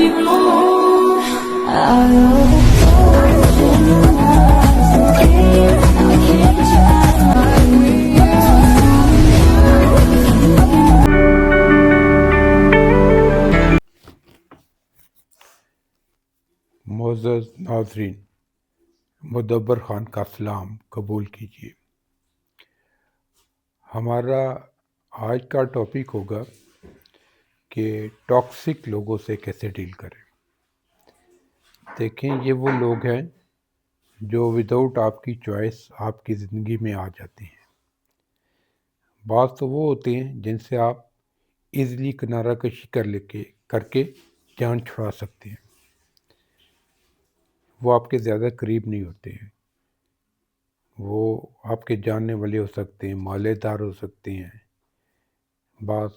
be wrong. I overthought you as a game. I can't try with you. معزز ناظرین، مدبر خان کا سلام قبول کیجیے۔ ہمارا آج کا ٹاپک ہوگا کہ ٹاکسک لوگوں سے کیسے ڈیل کریں۔ دیکھیں، یہ وہ لوگ ہیں جو وداؤٹ آپ کی چوائس آپ کی زندگی میں آ جاتے ہیں۔ بعض تو وہ ہوتے ہیں جن سے آپ ایزیلی کنارہ کشی کر کے جان چھڑا سکتے ہیں۔ وہ آپ کے زیادہ قریب نہیں ہوتے ہیں، وہ آپ کے جاننے والے ہو سکتے ہیں، مالے دار ہو سکتے ہیں، بعض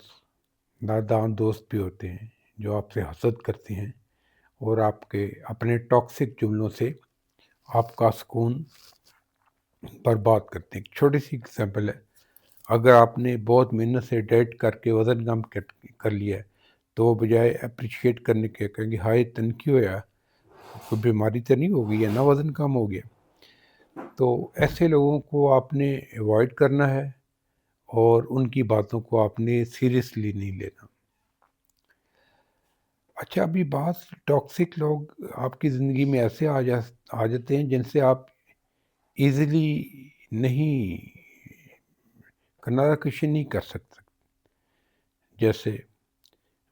نادان دوست بھی ہوتے ہیں جو آپ سے حسد کرتے ہیں اور آپ کے اپنے ٹاکسک جملوں سے آپ کا سکون برباد کرتے ہیں۔ ایک چھوٹی سی اگزامپل ہے، اگر آپ نے بہت محنت سے ڈائٹ کر کے وزن کم کر لیا ہے تو وہ بجائے اپریشیٹ کرنے کے کہیں گے ہائے تنقید ہوا، کوئی بیماری تو نہیں ہو گئی ہے، نہ وزن کم ہو گیا۔ تو ایسے لوگوں کو آپ نے ایوائڈ کرنا ہے اور ان کی باتوں کو آپ نے سیریسلی نہیں لینا۔ اچھا، ابھی بعض ٹاکسک لوگ آپ کی زندگی میں ایسے آ جاتے ہیں جن سے آپ ایزیلی نہیں کنارہ کشی نہیں کر سکتے۔ جیسے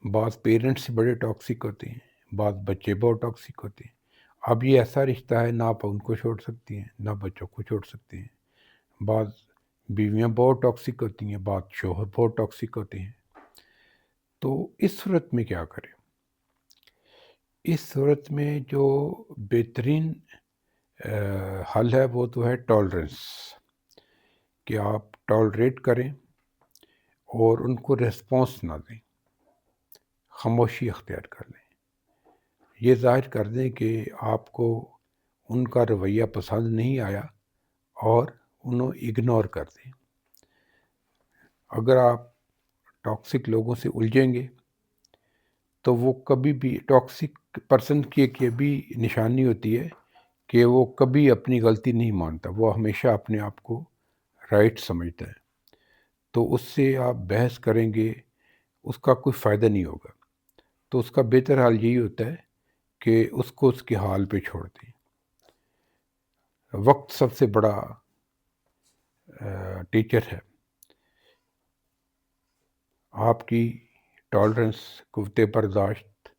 بعض پیرنٹس بڑے ٹاکسک ہوتے ہیں، بعض بچے بہت ٹاکسک ہوتے ہیں۔ اب یہ ایسا رشتہ ہے، نہ آپ ان کو چھوڑ سکتی ہیں نہ بچوں کو چھوڑ سکتے ہیں۔ بعض بیویاں بہت ٹاکسک ہوتی ہیں، بعض شوہر بہت ٹاکسک ہوتے ہیں۔ تو اس صورت میں کیا کریں؟ اس صورت میں جو بہترین حل ہے وہ تو ہے ٹالرنس، کہ آپ ٹالریٹ کریں اور ان کو ریسپانس نہ دیں، خاموشی اختیار کر لیں، یہ ظاہر کر دیں کہ آپ کو ان کا رویہ پسند نہیں آیا اور انہوں اگنور کر دیں۔ اگر آپ ٹاکسک لوگوں سے الجھیں گے تو وہ کبھی بھی، ٹاکسک پرسن کی ایک یہ بھی نشانی ہوتی ہے کہ وہ کبھی اپنی غلطی نہیں مانتا، وہ ہمیشہ اپنے آپ کو رائٹ سمجھتا ہے۔ تو اس سے آپ بحث کریں گے، اس کا کوئی فائدہ نہیں ہوگا۔ تو اس کا بہتر حال یہی ہوتا ہے کہ اس کو اس کے حال پہ چھوڑ دیں۔ وقت سب سے بڑا ٹیچر ہے۔ آپ کی ٹالرنس، قوت برداشت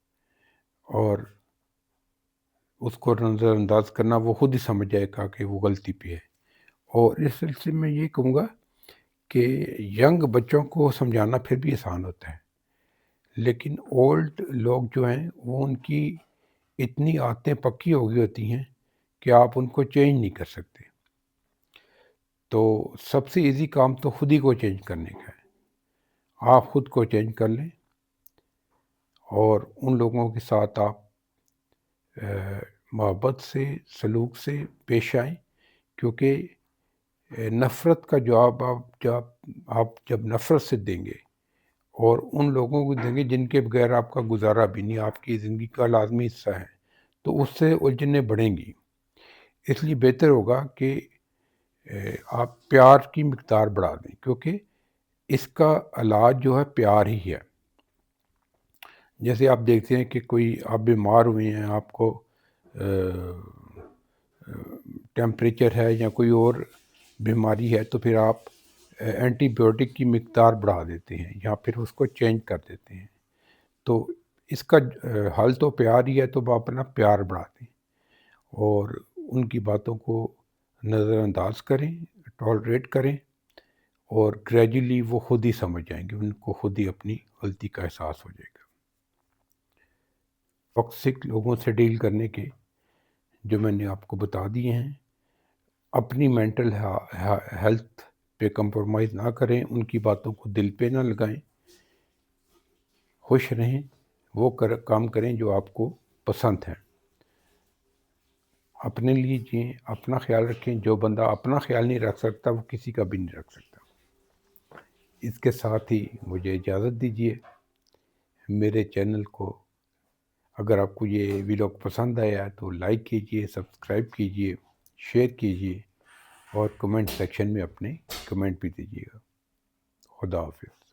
اور اس کو نظر انداز کرنا، وہ خود ہی سمجھ جائے گا کہ وہ غلطی پہ ہے۔ اور اس سلسلے میں یہ کہوں گا کہ ینگ بچوں کو سمجھانا پھر بھی آسان ہوتا ہے، لیکن اولڈ لوگ جو ہیں وہ ان کی اتنی عادتیں پکی ہو گئی ہوتی ہیں کہ آپ ان کو چینج نہیں کر سکتے۔ تو سب سے ایزی کام تو خود ہی کو چینج کرنے کا ہے۔ آپ خود کو چینج کر لیں اور ان لوگوں کے ساتھ آپ محبت سے، سلوک سے پیش آئیں، کیونکہ نفرت کا جواب آپ جب نفرت سے دیں گے اور ان لوگوں کو دیں گے جن کے بغیر آپ کا گزارا بھی نہیں، آپ کی زندگی کا لازمی حصہ ہے، تو اس سے الجھنیں بڑھیں گی۔ اس لیے بہتر ہوگا کہ آپ پیار کی مقدار بڑھا دیں، کیونکہ اس کا علاج جو ہے پیار ہی ہے۔ جیسے آپ دیکھتے ہیں کہ کوئی آپ بیمار ہوئے ہیں، آپ کو ٹیمپریچر ہے یا کوئی اور بیماری ہے، تو پھر آپ اینٹی بائیوٹک کی مقدار بڑھا دیتے ہیں یا پھر اس کو چینج کر دیتے ہیں۔ تو اس کا حل تو پیار ہی ہے، تو آپ اپنا پیار بڑھا دیں اور ان کی باتوں کو نظر انداز کریں، ٹالریٹ کریں، اور گریجولی وہ خود ہی سمجھ جائیں گے، ان کو خود ہی اپنی غلطی کا احساس ہو جائے گا۔ ٹاکسک لوگوں سے ڈیل کرنے کے جو میں نے آپ کو بتا دیے ہیں، اپنی مینٹل ہیلتھ پہ کمپرومائز نہ کریں، ان کی باتوں کو دل پہ نہ لگائیں، خوش رہیں، وہ کام کریں جو آپ کو پسند ہیں، اپنے لیے جئیں، اپنا خیال رکھیں۔ جو بندہ اپنا خیال نہیں رکھ سکتا وہ کسی کا بھی نہیں رکھ سکتا۔ اس کے ساتھ ہی مجھے اجازت دیجیے، میرے چینل کو اگر آپ کو یہ ولاگ پسند آیا تو لائک کیجیے، سبسکرائب کیجیے، شیئر کیجیے اور کمنٹ سیکشن میں اپنے کمنٹ بھی دیجیے گا۔ خدا حافظ۔